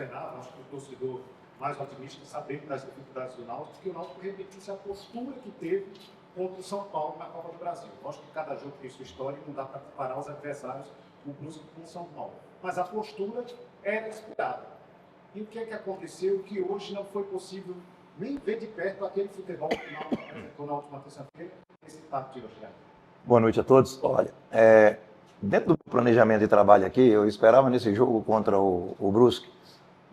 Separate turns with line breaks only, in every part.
esperava, acho que o torcedor mais otimista, sabendo das dificuldades do Náutico, que o Náutico repetisse a postura que teve contra o São Paulo na Copa do Brasil. Acho que cada jogo tem sua história e não dá para comparar os adversários, o Brusque com o São Paulo. Mas a postura era esperada. E o que é que aconteceu que hoje não foi possível nem ver de perto aquele futebol que o Náutico apresentou na última terça-feira, esse impacto de hoje?
Boa noite a todos. Olha, dentro do planejamento de trabalho aqui, eu esperava nesse jogo contra o Brusque,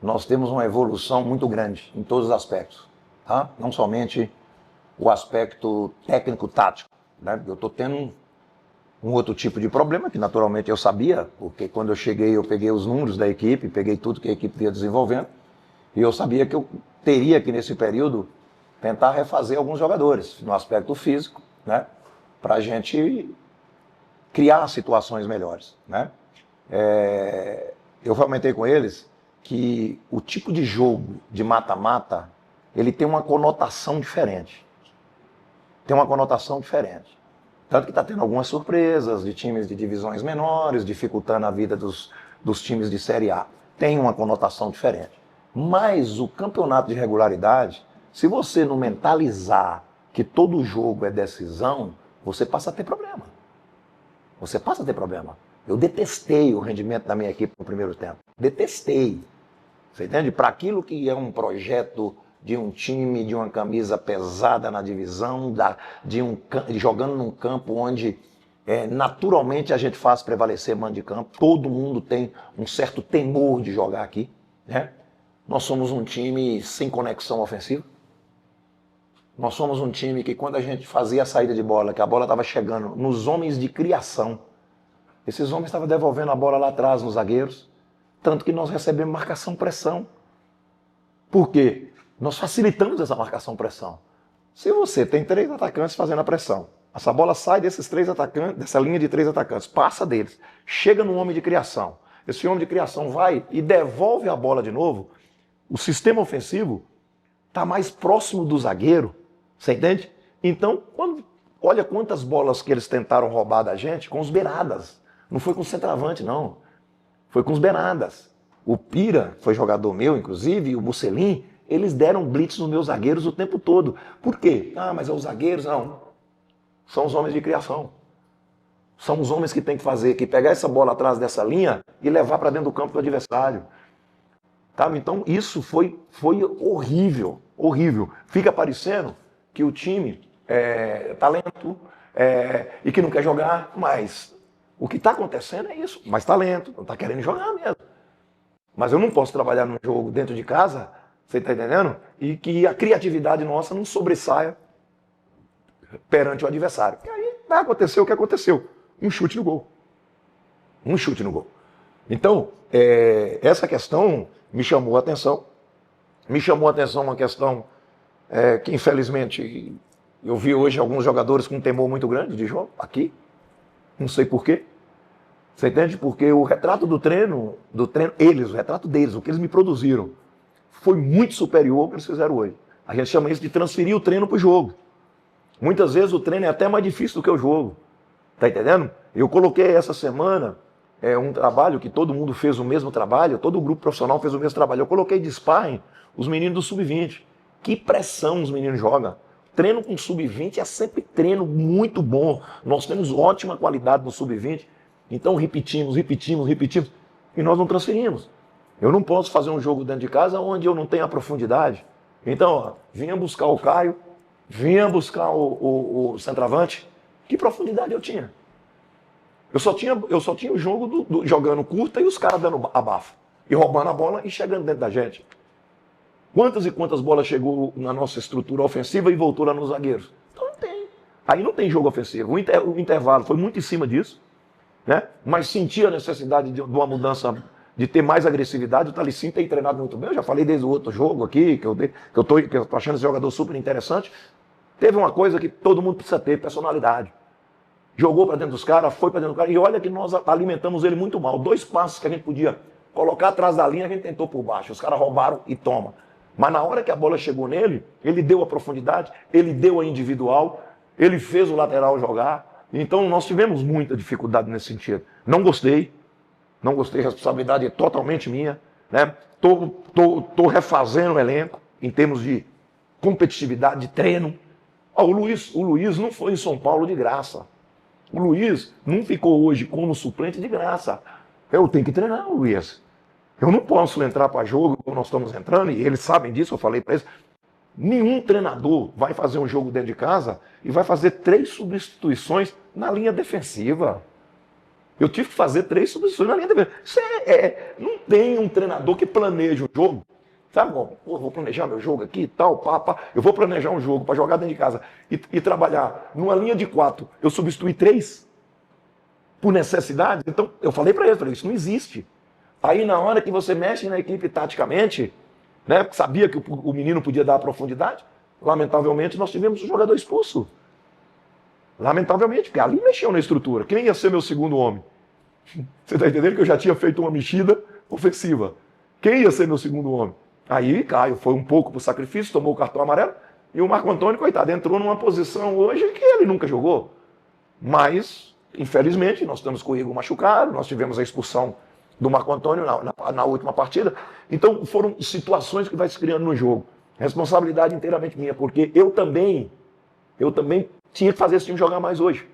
nós temos uma evolução muito grande em todos os aspectos, tá? Não somente o aspecto técnico-tático, né? Eu estou tendo um outro tipo de problema, que naturalmente eu sabia, porque quando eu cheguei eu peguei os números da equipe, peguei tudo que a equipe vinha desenvolvendo, e eu sabia que eu teria que nesse período tentar refazer alguns jogadores no aspecto físico, né? Para a gente criar situações melhores, né? Eu comentei com eles que o tipo de jogo de mata-mata, ele tem uma conotação diferente. Tem uma conotação diferente. Tanto que está tendo algumas surpresas de times de divisões menores, dificultando a vida dos times de Série A. Tem uma conotação diferente. Mas o campeonato de regularidade, se você não mentalizar que todo jogo é decisão, você passa a ter problema. Você passa a ter problema. Eu detestei o rendimento da minha equipe no primeiro tempo. Detestei. Você entende? Para aquilo que é um projeto de um time, de uma camisa pesada na divisão, jogando num campo onde naturalmente a gente faz prevalecer mando de campo. Todo mundo tem um certo temor de jogar aqui, né? Nós somos um time sem conexão ofensiva. Nós somos um time que quando a gente fazia a saída de bola, que a bola estava chegando nos homens de criação, esses homens estavam devolvendo a bola lá atrás nos zagueiros, tanto que nós recebemos marcação-pressão. Por quê? Nós facilitamos essa marcação-pressão. Se você tem 3 atacantes fazendo a pressão, essa bola sai desses 3 atacantes, dessa linha de 3 atacantes, passa deles, chega no homem de criação. Esse homem de criação vai e devolve a bola de novo. O sistema ofensivo está mais próximo do zagueiro, você entende? Então, olha quantas bolas que eles tentaram roubar da gente com os beiradas. Não foi com o centroavante, não. Foi com os beiradas. O Pira foi jogador meu, inclusive, e o Bucelin, eles deram blitz nos meus zagueiros o tempo todo. Por quê? Ah, mas é os zagueiros? Não. São os homens de criação. São os homens que tem que fazer, que pegar essa bola atrás dessa linha e levar para dentro do campo do adversário. Tá? Então, isso foi horrível, horrível. Fica parecendo que o time é talento e que não quer jogar, mas o que está acontecendo é isso. Mais talento, não está querendo jogar mesmo. Mas eu não posso trabalhar num jogo dentro de casa, você está entendendo? E que a criatividade nossa não sobressaia perante o adversário. E aí vai acontecer o que aconteceu. Um chute no gol. Um chute no gol. Então, essa questão me chamou a atenção. Me chamou a atenção uma questão que, infelizmente, eu vi hoje alguns jogadores com um temor muito grande de jogo, aqui. Não sei porquê. Você entende? Porque o retrato do treino, o retrato deles, o que eles me produziram, foi muito superior ao que eles fizeram hoje. A gente chama isso de transferir o treino para o jogo. Muitas vezes o treino é até mais difícil do que o jogo. Tá entendendo? Eu coloquei essa semana um trabalho que todo mundo fez o mesmo trabalho, todo o grupo profissional fez o mesmo trabalho. Eu coloquei de sparring os meninos do sub-20. Que pressão os meninos jogam. Treino com sub-20 é sempre treino muito bom. Nós temos ótima qualidade no sub-20. Então repetimos. E nós não transferimos. Eu não posso fazer um jogo dentro de casa onde eu não tenho a profundidade. Então, ó, vinha buscar o Caio, vinha buscar o centroavante. Que profundidade eu tinha? Eu só tinha o jogo jogando curta e os caras dando abafo. E roubando a bola e chegando dentro da gente. Quantas e quantas bolas chegou na nossa estrutura ofensiva e voltou lá nos zagueiros? Então não tem. Aí não tem jogo ofensivo. O intervalo foi muito em cima disso, né? Mas senti a necessidade de uma mudança, de ter mais agressividade. O Talicinho tem treinado muito bem. Eu já falei desde o outro jogo aqui, que eu tô achando esse jogador super interessante. Teve uma coisa que todo mundo precisa ter, personalidade. Jogou para dentro dos caras, foi para dentro dos caras. E olha que nós alimentamos ele muito mal. 2 passos que a gente podia colocar atrás da linha, a gente tentou por baixo. Os caras roubaram e toma. Mas na hora que a bola chegou nele, ele deu a profundidade, ele deu a individual, ele fez o lateral jogar. Então nós tivemos muita dificuldade nesse sentido. Não gostei, a responsabilidade é totalmente minha. né? Tô refazendo o elenco em termos de competitividade, de treino. Ó, o Luiz não foi em São Paulo de graça. O Luiz não ficou hoje como suplente de graça. Eu tenho que treinar o Luiz. Eu não posso entrar para jogo como nós estamos entrando, e eles sabem disso, eu falei para eles. Nenhum treinador vai fazer um jogo dentro de casa e vai fazer 3 substituições na linha defensiva. Eu tive que fazer 3 substituições na linha defensiva. Não tem um treinador que planeja um jogo. Sabe, bom, vou planejar meu jogo aqui e tal, pá. Eu vou planejar um jogo para jogar dentro de casa e trabalhar numa linha de 4. Eu substituí 3 por necessidade. Então, eu falei para eles, isso não existe. Aí, na hora que você mexe na equipe taticamente, né, sabia que o menino podia dar profundidade, lamentavelmente nós tivemos um jogador expulso. Lamentavelmente, porque ali mexeu na estrutura. Quem ia ser meu segundo homem? Você está entendendo que eu já tinha feito uma mexida ofensiva? Quem ia ser meu segundo homem? Aí Caio foi um pouco para o sacrifício, tomou o cartão amarelo, e o Marco Antônio, coitado, entrou numa posição hoje que ele nunca jogou. Mas, infelizmente, nós estamos com o Igor machucado, nós tivemos a expulsão do Marco Antônio na última partida. Então foram situações que vai se criando no jogo. Responsabilidade inteiramente minha, porque eu também tinha que fazer esse time jogar mais hoje.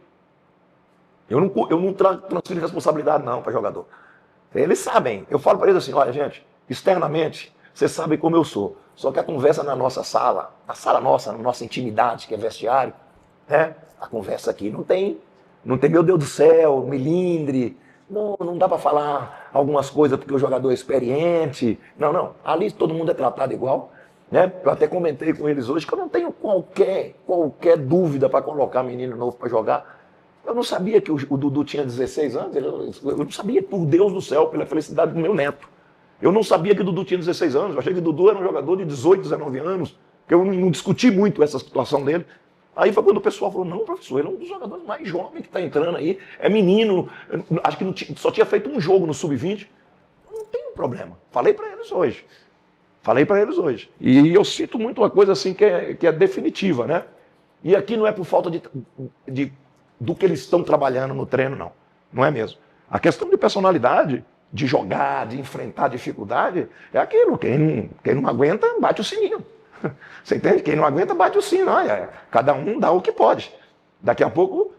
Eu não transfiro responsabilidade não para jogador. Eles sabem. Eu falo para eles assim, olha gente, externamente, vocês sabem como eu sou. Só que a conversa na nossa sala, na sala nossa, na nossa intimidade, que é vestiário, né? A conversa aqui não tem, meu Deus do céu, milindre. Não dá para falar algumas coisas porque o jogador é experiente. Não. Ali todo mundo é tratado igual. Né? Eu até comentei com eles hoje que eu não tenho qualquer dúvida para colocar menino novo para jogar. Eu não sabia que o Dudu tinha 16 anos. Eu não sabia, por Deus do céu, pela felicidade do meu neto. Eu não sabia que o Dudu tinha 16 anos. Eu achei que o Dudu era um jogador de 18, 19 anos. Eu não discuti muito essa situação dele. Aí foi quando o pessoal falou, não, professor, ele é um dos jogadores mais jovens que está entrando aí, é menino, acho que só tinha feito um jogo no Sub-20. Não tem problema. Falei para eles hoje. E eu sinto muito uma coisa assim que é definitiva, né? E aqui não é por falta do que eles estão trabalhando no treino, não. Não é mesmo. A questão de personalidade, de jogar, de enfrentar dificuldade, é aquilo. Quem não aguenta, bate o sininho. Você entende? Quem não aguenta, bate o sino. Cada um dá o que pode. Daqui a pouco,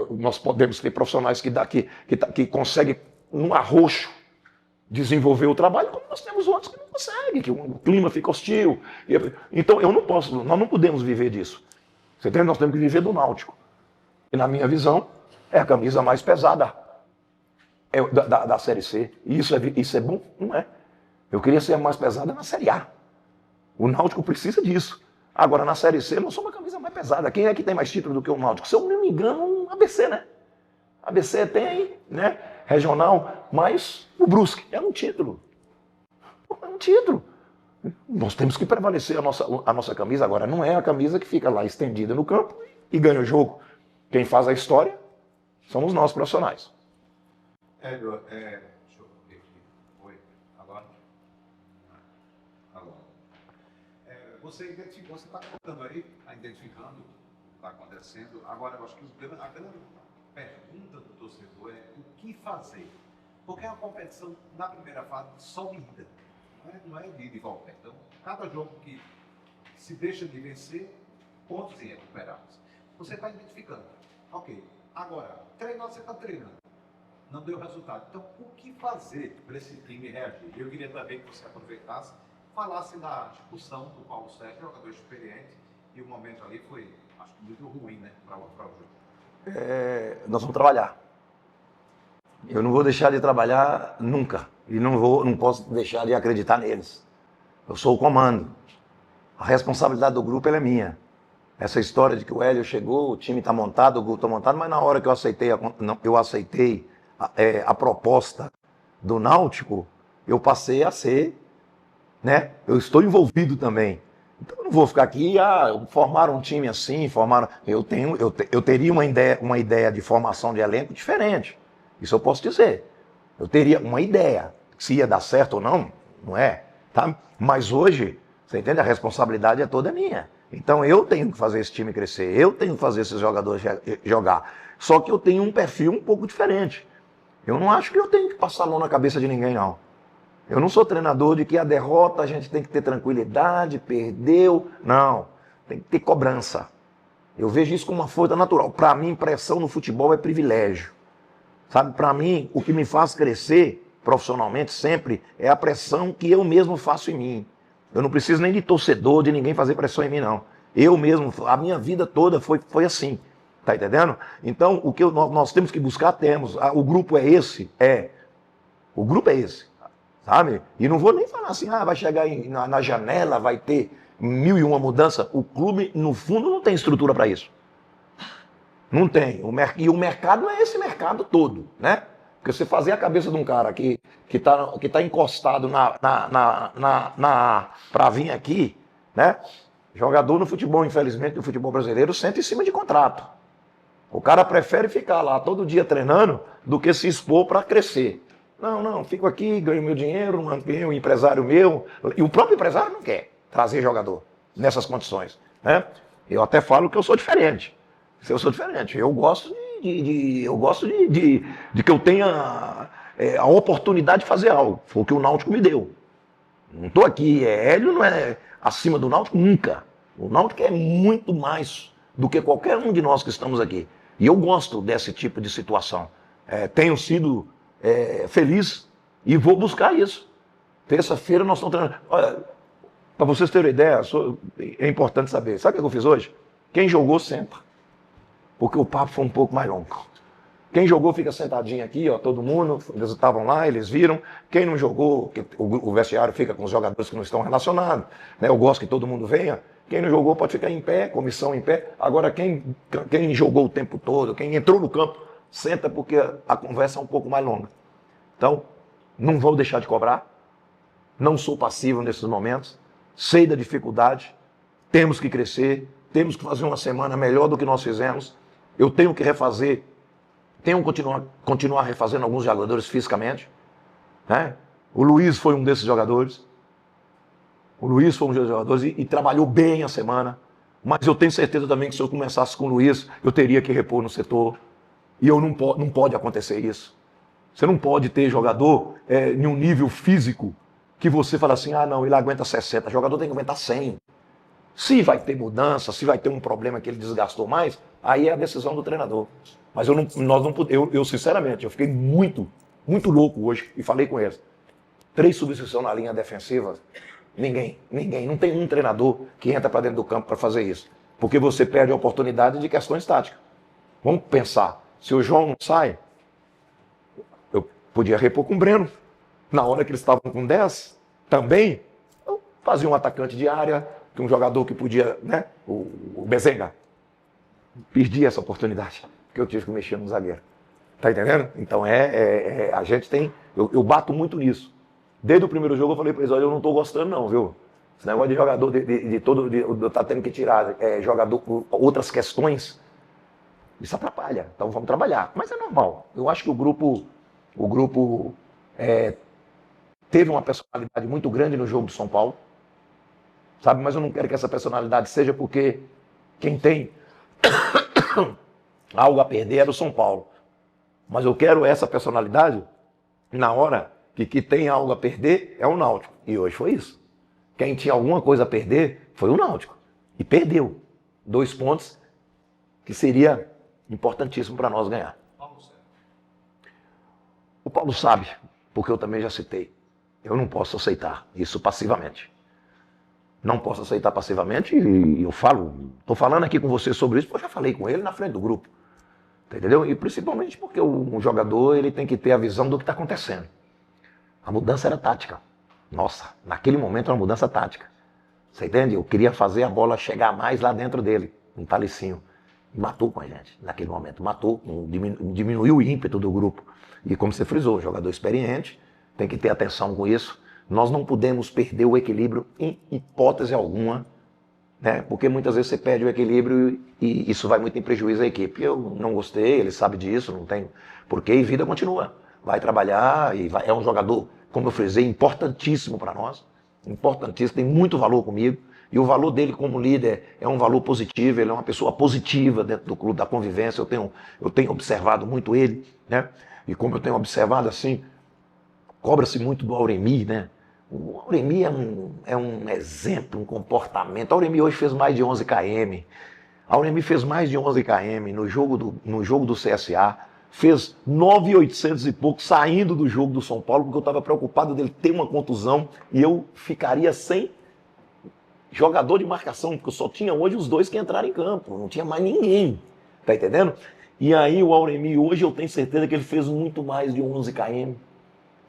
nós podemos ter profissionais que conseguem, num arroxo, desenvolver o trabalho, como nós temos outros que não conseguem, que o clima fica hostil. Então, nós não podemos viver disso. Você entende? Nós temos que viver do Náutico. E, na minha visão, é a camisa mais pesada da Série C. E isso é bom? Não é. Eu queria ser a mais pesada na Série A. O Náutico precisa disso. Agora, na Série C, nós somos a camisa mais pesada. Quem é que tem mais título do que o Náutico? Se eu não me engano, o ABC, né? A ABC tem, né? Regional, mas o Brusque é um título. É um título. Nós temos que prevalecer a nossa camisa. Agora, não é a camisa que fica lá estendida no campo e ganha o jogo. Quem faz a história somos nós, profissionais.
Hélio, deixa eu ver aqui. Oi, agora? Você está contando aí, está identificando o que está acontecendo. Agora, eu acho que a grande pergunta do torcedor é o que fazer. Porque é uma competição, na primeira fase, só de ida. Não é de ida e volta. Então, cada jogo que se deixa de vencer, pontos irrecuperáveis. Você está identificando. Ok. Agora, treinar, você está treinando. Não deu resultado. Então, o que fazer para esse time reagir? Eu queria também que você aproveitasse, falasse da expulsão do Paulo Sérgio, jogador experiente, e o momento ali foi, acho que muito ruim, né, para o jogo.
Nós vamos trabalhar. Eu não vou deixar de trabalhar nunca. E não posso deixar de acreditar neles. Eu sou o comando. A responsabilidade do grupo ela é minha. Essa história de que o Hélio chegou, o time está montado, o grupo está montado, mas na hora que eu aceitei a proposta do Náutico, eu passei a ser, né? Eu estou envolvido também. Então eu não vou ficar aqui, formar um time assim, eu teria uma ideia de formação de elenco diferente. Isso eu posso dizer. Eu teria uma ideia. Se ia dar certo ou não, não é. Tá? Mas hoje, você entende? A responsabilidade é toda minha. Então eu tenho que fazer esse time crescer, eu tenho que fazer esses jogadores jogar. Só que eu tenho um perfil um pouco diferente. Eu não acho que eu tenho que passar a mão na cabeça de ninguém, não. Eu não sou treinador de que a derrota a gente tem que ter tranquilidade, perdeu. Não, tem que ter cobrança. Eu vejo isso como uma força natural. Para mim, pressão no futebol é privilégio. Sabe, para mim, o que me faz crescer profissionalmente sempre é a pressão que eu mesmo faço em mim. Eu não preciso nem de torcedor, de ninguém fazer pressão em mim, não. Eu mesmo, a minha vida toda foi assim. Tá entendendo? Então, o que nós temos que buscar, temos. O grupo é esse? É. O grupo é esse. Sabe? E não vou nem falar assim, vai chegar na janela, vai ter 1001 mudança. O clube, no fundo, não tem estrutura para isso. Não tem. E o mercado é esse mercado todo, né? Porque você fazer a cabeça de um cara que tá encostado para vir aqui, né? Jogador no futebol, infelizmente, no futebol brasileiro, senta em cima de contrato. O cara prefere ficar lá todo dia treinando do que se expor para crescer. Não, fico aqui, ganho meu dinheiro, mantenho o empresário meu. E o próprio empresário não quer trazer jogador nessas condições, né? Eu até falo que eu sou diferente. Eu sou diferente. Eu gosto de que eu tenha a oportunidade de fazer algo. Foi o que o Náutico me deu. Não estou aqui, Hélio não é acima do Náutico nunca. O Náutico é muito mais do que qualquer um de nós que estamos aqui. E eu gosto desse tipo de situação. Tenho sido feliz e vou buscar isso. Terça-feira nós estamos treinando. Olha, para vocês terem uma ideia, é importante saber. Sabe o que eu fiz hoje? Quem jogou, senta. Porque o papo foi um pouco mais longo. Quem jogou fica sentadinho aqui, ó, todo mundo, eles estavam lá, eles viram. Quem não jogou, o vestiário fica com os jogadores que não estão relacionados, né? Eu gosto que todo mundo venha. Quem não jogou pode ficar em pé, comissão em pé. Agora quem jogou o tempo todo, quem entrou no campo, senta porque a conversa é um pouco mais longa. Então, não vou deixar de cobrar. Não sou passivo nesses momentos. Sei da dificuldade. Temos que crescer. Temos que fazer uma semana melhor do que nós fizemos. Eu tenho que refazer. Tenho que continuar refazendo alguns jogadores fisicamente, né? O Luiz foi um desses jogadores. O Luiz foi um desses jogadores e trabalhou bem a semana. Mas eu tenho certeza também que se eu começasse com o Luiz, eu teria que repor no setor. E não pode acontecer isso. Você não pode ter jogador em um nível físico que você fala assim, não, ele aguenta 60. O jogador tem que aguentar 100. Se vai ter mudança, se vai ter um problema que ele desgastou mais, aí é a decisão do treinador. Mas eu sinceramente, eu fiquei muito louco hoje e falei com eles. 3 substituições na linha defensiva, ninguém, não tem um treinador que entra para dentro do campo para fazer isso. Porque você perde a oportunidade de questões táticas. Vamos pensar, se o João não sai, eu podia repor com o Breno. Na hora que eles estavam com 10, também, eu fazia um atacante de área, que um jogador que podia, né, o Bezenga. Perdi essa oportunidade, porque eu tive que mexer no zagueiro. Tá entendendo? Então a gente tem, eu bato muito nisso. Desde o primeiro jogo eu falei para eles, olha, eu não estou gostando não, viu? Esse negócio de jogador, de tá tendo que tirar jogador por outras questões, isso atrapalha. Então vamos trabalhar. Mas é normal. Eu acho que o grupo teve uma personalidade muito grande no jogo do São Paulo. Sabe? Mas eu não quero que essa personalidade seja porque quem tem algo a perder é do São Paulo. Mas eu quero essa personalidade na hora que tem algo a perder é o Náutico. E hoje foi isso. Quem tinha alguma coisa a perder foi o Náutico. E perdeu. 2 pontos que seria importantíssimo para nós ganhar. O Paulo sabe, porque eu também já citei. Eu não posso aceitar isso passivamente. Não posso aceitar passivamente e eu estou falando aqui com você sobre isso, porque eu já falei com ele na frente do grupo. Entendeu? E principalmente porque um jogador ele tem que ter a visão do que está acontecendo. A mudança era tática. Nossa, naquele momento era uma mudança tática. Você entende? Eu queria fazer a bola chegar mais lá dentro dele, um talicinho. E matou com a gente naquele momento. Matou, diminuiu o ímpeto do grupo. E como você frisou, jogador experiente, tem que ter atenção com isso. Nós não podemos perder o equilíbrio em hipótese alguma, né? Porque muitas vezes você perde o equilíbrio e isso vai muito em prejuízo à equipe. Eu não gostei, ele sabe disso, não tem porquê, e vida continua. Vai trabalhar, é um jogador, como eu frisei, importantíssimo para nós, importantíssimo, tem muito valor comigo, e o valor dele como líder é um valor positivo, ele é uma pessoa positiva dentro do clube, da convivência, eu tenho observado muito ele, né? E como eu tenho observado assim, cobra-se muito do Auremir, né? O Auremir é um exemplo, um comportamento. O Auremir hoje fez mais de 11 km. A Auremir fez mais de 11 km no jogo do CSA. Fez 9.800 e pouco saindo do jogo do São Paulo, porque eu estava preocupado dele ter uma contusão e eu ficaria sem jogador de marcação, porque eu só tinha hoje os dois que entraram em campo, não tinha mais ninguém, tá entendendo? E aí o Auremir hoje eu tenho certeza que ele fez muito mais de 11 km,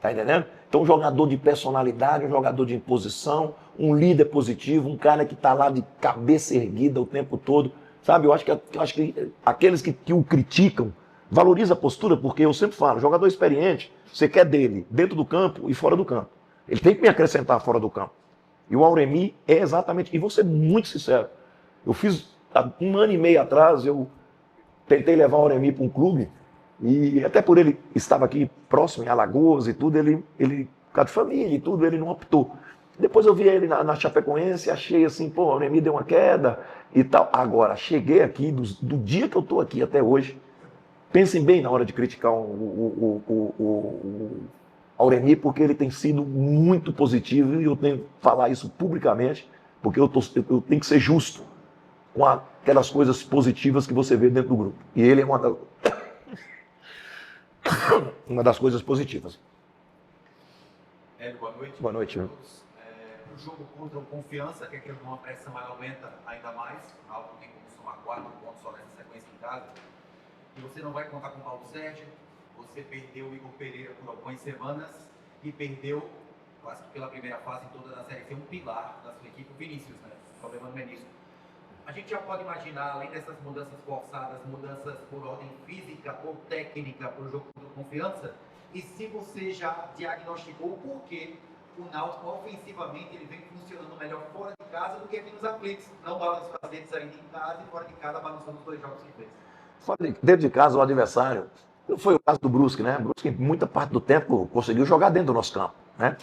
tá entendendo? Então um jogador de personalidade, um jogador de imposição, um líder positivo, um cara que está lá de cabeça erguida o tempo todo, sabe? Eu acho que aqueles que o criticam, valoriza a postura, porque eu sempre falo, jogador experiente, você quer dele dentro do campo e fora do campo. Ele tem que me acrescentar fora do campo. E o Auremir é exatamente, e vou ser muito sincero, eu fiz, há 1 ano e meio atrás, eu tentei levar o Auremir para um clube, e até por ele estava aqui próximo, em Alagoas e tudo, ele por causa de família e tudo, ele não optou. Depois eu vi ele na Chapecoense, achei assim, pô, o Auremir deu uma queda e tal. Agora, cheguei aqui, do dia que eu estou aqui até hoje, pensem bem na hora de criticar o Auremir, porque ele tem sido muito positivo e eu tenho que falar isso publicamente, porque eu tenho que ser justo com aquelas coisas positivas que você vê dentro do grupo. E ele é uma das coisas positivas.
Hélio, boa noite.
Boa noite.
O jogo contra o Confiança, que é aquele uma pressão aumenta ainda mais, algo que tem como somar 4 pontos só nessa sequência em casa. E você não vai contar com o Paulo Sérgio, você perdeu o Igor Pereira por algumas semanas e perdeu, quase que pela primeira fase em toda a Série C, um pilar da sua equipe, o Vinícius, né? Problema no menisco. A gente já pode imaginar, além dessas mudanças forçadas, mudanças por ordem física ou técnica para o jogo contra o Confiança, e se você já diagnosticou o porquê o Náutico ofensivamente ele vem funcionando melhor fora de casa do que aqui nos aflitos, não balança os dedos ainda em casa e fora de casa balançando os 2 jogos que fez.
Dentro de casa, o adversário, não foi o caso do Brusque, né? O Brusque, muita parte do tempo, conseguiu jogar dentro do nosso campo, né?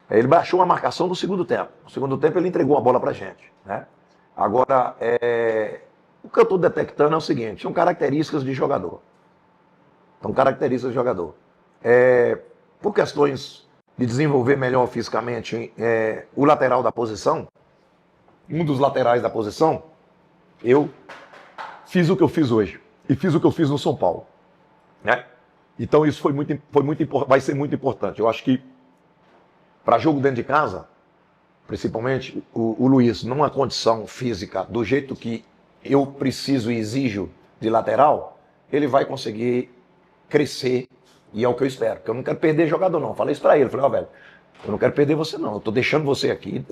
Ele baixou a marcação do segundo tempo. No segundo tempo, ele entregou a bola pra gente, né? Agora, o que eu estou detectando é o seguinte, são características de jogador. Por questões de desenvolver melhor fisicamente o lateral da posição, um dos laterais da posição, eu fiz o que eu fiz hoje. E fiz o que eu fiz no São Paulo, né? Então isso vai ser muito importante. Eu acho que para jogo dentro de casa, principalmente o Luiz, numa condição física do jeito que eu preciso e exijo de lateral, ele vai conseguir crescer e é o que eu espero. Porque eu não quero perder jogador não. Eu falei isso para ele, falei, velho, eu não quero perder você não. Eu estou deixando você aqui.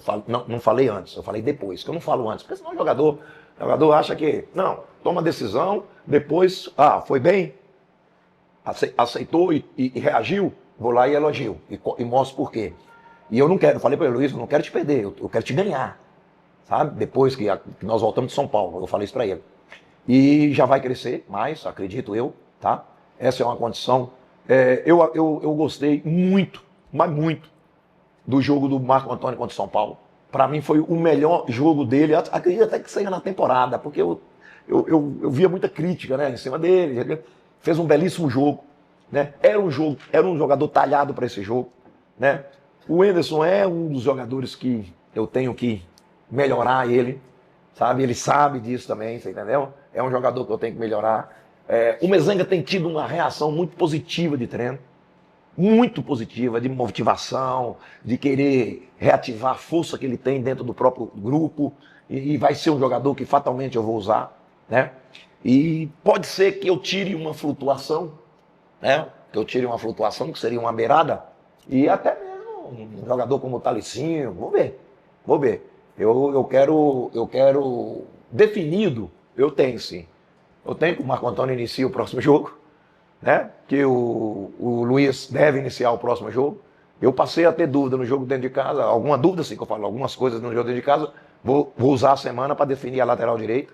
Não falei antes, eu falei depois, que eu não falo antes, porque senão o jogador acha que, não, toma decisão, depois, foi bem, aceitou e reagiu, vou lá e elogio, e mostro por quê. E eu não quero, falei para ele, Luiz, eu não quero te perder, eu quero te ganhar, sabe? Depois que nós voltamos de São Paulo, eu falei isso para ele. E já vai crescer mais, acredito eu, tá? Essa é uma condição. Eu gostei muito, mas muito, do jogo do Marco Antônio contra o São Paulo. Para mim foi o melhor jogo dele, acredito até que saia na temporada, porque eu via muita crítica, né, em cima dele. Fez um belíssimo jogo, né? Era um jogador talhado para esse jogo, né? O Enderson é um dos jogadores que eu tenho que melhorar ele, sabe? Ele sabe disso também, você entendeu? É um jogador que eu tenho que melhorar. O Mezenga tem tido uma reação muito positiva de treino, muito positiva, de motivação, de querer reativar a força que ele tem dentro do próprio grupo, e vai ser um jogador que fatalmente eu vou usar, né? E pode ser que eu tire uma flutuação, né? Que eu tire uma flutuação, que seria uma beirada, e até mesmo um jogador como o Talicinho, vou ver. Eu quero definido, eu tenho sim. Eu tenho que o Marco Antônio inicie o próximo jogo, né? Que o Luiz deve iniciar o próximo jogo. Eu passei a ter dúvida no jogo dentro de casa, alguma dúvida assim que eu falo, algumas coisas no jogo dentro de casa, vou usar a semana para definir a lateral direita.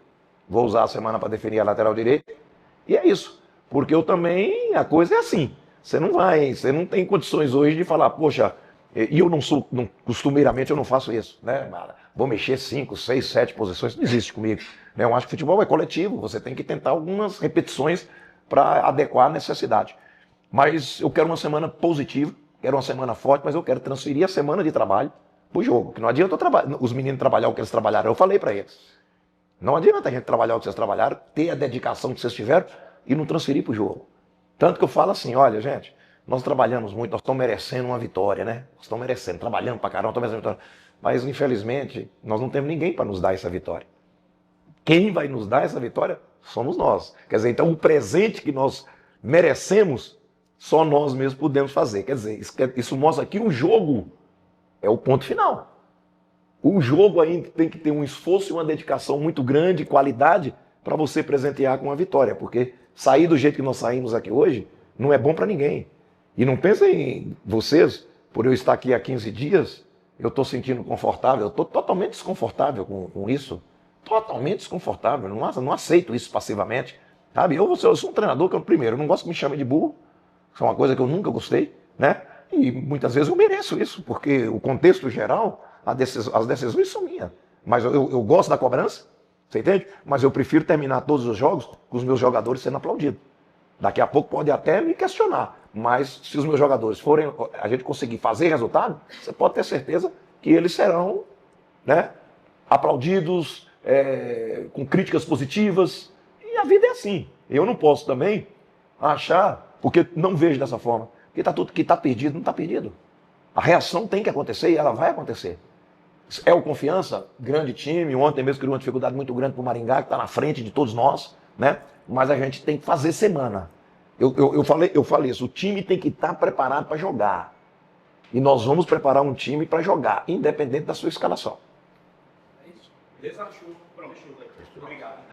E é isso. Porque eu também, a coisa é assim. Você não tem condições hoje de falar, poxa, e eu costumeiramente eu não faço isso, né? Vou mexer 5, 6, 7 posições, não existe comigo. Né? Eu acho que futebol é coletivo, você tem que tentar algumas repetições para adequar a necessidade. Mas eu quero uma semana positiva, quero uma semana forte, mas eu quero transferir a semana de trabalho pro jogo. Que não adianta os meninos trabalhar o que eles trabalharam. Eu falei para eles. Não adianta a gente trabalhar o que vocês trabalharam, ter a dedicação que vocês tiveram e não transferir pro jogo. Tanto que eu falo assim, olha, gente, nós trabalhamos muito, nós estamos merecendo uma vitória, né? Nós estamos merecendo, trabalhando pra caramba, estamos merecendo uma vitória. Mas, infelizmente, nós não temos ninguém para nos dar essa vitória. Quem vai nos dar essa vitória somos nós. Quer dizer, então o presente que nós merecemos, só nós mesmos podemos fazer. Quer dizer, isso mostra que o jogo é o ponto final. O jogo ainda tem que ter um esforço e uma dedicação muito grande, qualidade, para você presentear com uma vitória. Porque sair do jeito que nós saímos aqui hoje não é bom para ninguém. E não pensem em vocês, por eu estar aqui há 15 dias, eu estou sentindo confortável, eu estou totalmente desconfortável com isso. Totalmente desconfortável, não aceito isso passivamente. Sabe? Eu sou um treinador que, primeiro, eu não gosto que me chamem de burro, isso é uma coisa que eu nunca gostei, né? E muitas vezes eu mereço isso, porque o contexto geral, as decisões são minhas. Mas eu gosto da cobrança, você entende? Mas eu prefiro terminar todos os jogos com os meus jogadores sendo aplaudidos. Daqui a pouco pode até me questionar, mas se os meus jogadores forem, a gente conseguir fazer resultado, você pode ter certeza que eles serão, né, aplaudidos, com críticas positivas. E a vida é assim. Eu não posso também achar, porque não vejo dessa forma, que tá tudo que está perdido, não está perdido. A reação tem que acontecer e ela vai acontecer. É o Confiança, grande time, ontem mesmo criou uma dificuldade muito grande para o Maringá, que está na frente de todos nós, né? Mas a gente tem que fazer semana. Eu falei isso, o time tem que estar preparado para jogar. E nós vamos preparar um time para jogar, independente da sua escalação.
É isso. Beleza? Show. Pronto. Obrigado.